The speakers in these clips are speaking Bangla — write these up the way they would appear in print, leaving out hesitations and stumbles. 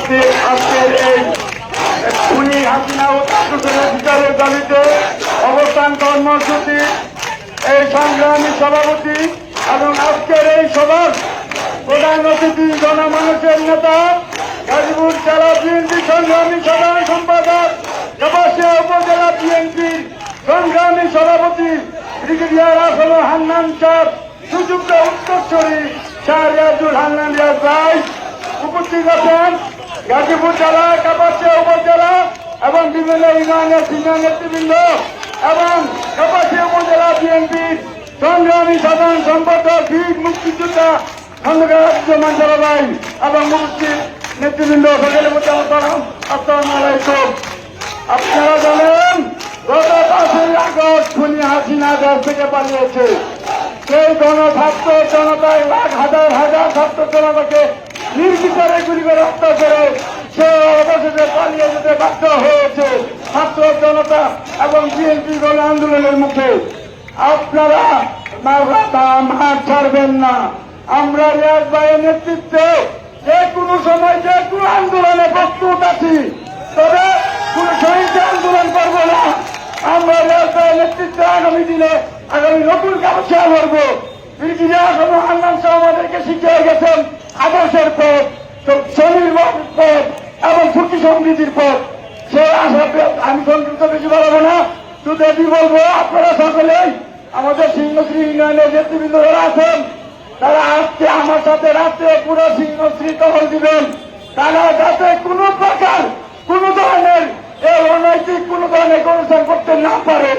উপস্থিত আজকের এই খুনি হাসিনা ও তার বিচারের দাবিতে অবস্থান কর্মসূচি এই সংগ্রামী সভাপতি এবং আজকের এই সভার প্রধান অতিথি জনমানুষের নেতা গাজীপুর জেলা বিএনপি সংগ্রামী সাধারণ সম্পাদক কাপাসিয়া উপজেলা বিএনপির সংগ্রামী সভাপতি ব্রিগেডিয়ার আসল হান্নান চাঁদ সুযুক্ত উত্তরস্বরী শাহরিয়াজুল হান্নান রিয়াজ ভাই উপস্থিত আছেন গাজীপুর জেলা কাপাসিয়া উপজেলা এবং বিভিন্ন ইউনিয়নের সিনিয়র নেতৃবৃন্দ এবং কাপাসিয়া উপজেলা বিএনপির সংগ্রামী সাধারণ সম্পাদক বীর মুক্তিযোদ্ধা খন্দকার ভাই এবং উপস্থিত নেতৃবৃন্দ সকলের মধ্যে আসসালামু আলাইকুম। আপনারা জানেন গত 5ই আগস্ট খুনি হাসিনা দেশ থেকে পালিয়েছে। সেই গণছাত্র জনতায় লাখ হাজার হাজার ছাত্র জনতাকে নির্বিচারে গুলি করে হত্যা করে সে অবশেষে পালিয়ে যেতে বাধ্য হয়েছে ছাত্র জনতা এবং বিএনপি গণ আন্দোলনের মুখে। আপনারা মাঠ ছাড়বেন না। আমরা রিয়াজ ভাইয়ের নেতৃত্বে যে কোনো সময় যে কোনো আন্দোলনে প্রস্তুত আছি, তবে কোন সহিংস আন্দোলন করবো না। আমরা রিয়াজ ভাইয়ের নেতৃত্বে আগামী দিনে আগামী নতুন কাপাসিয়া করবো। হান্নান সাহেব আমাদেরকে শিখিয়ে গেছেন আদর্শের পথ, স্বনির্ভর পথ এবং সুখী সমৃদ্ধির পথ। সে আশাতে আমি সংযুক্ত বেশি বাড়াবো না, শুধু এটি বলবো আপনারা সকলেই আমাদের সিংহশ্রী ইউনিয়নের নেতৃবৃন্দ যারা আছেন তারা আজকে আমার সাথে রাত্রে পুরো সিংহশ্রী টহল দিবেন। তারা যাতে কোনো প্রকার কোন ধরনের এই অনৈতিক কোন ধরনের অনুষ্ঠান করতে না পারে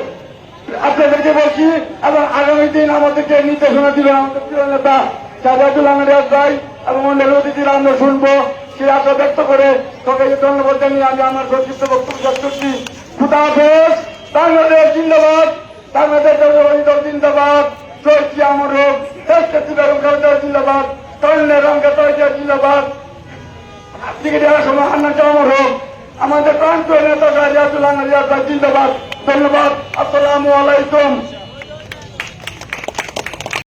আপনাদেরকে বলছি। এবং আগামী দিন আমাদেরকে নির্দেশনা দিবেন আমাদের প্রিয় নেতা শাহরিয়াজুল হান্নান রিয়াজ ভাই এবং অন্যান্য অতিথিরা আমরা শুনবো। সেই আশা ব্যক্ত করে সবাইকে ধন্যবাদ জানিয়ে আমি আমার সংক্ষিপ্ত বক্তব্য শেষ করছি। খুদা হাফেজ। বাংলাদেশ জিন্দাবাদ, বাংলাদেশ দল জিন্দাবাদ, চলছি আমার রোগ জিন্দাবাদ, তরুণের রঙে তৈরি জিন্দাবাদ, হান্নান আমার হোক, আমাদের প্রান্তীয় নেতা শাহরিয়াজুল হান্নান রিয়াজ ভাই জিন্দাবাদ। ধন্যবাদ। আসসালামু আলাইকুম।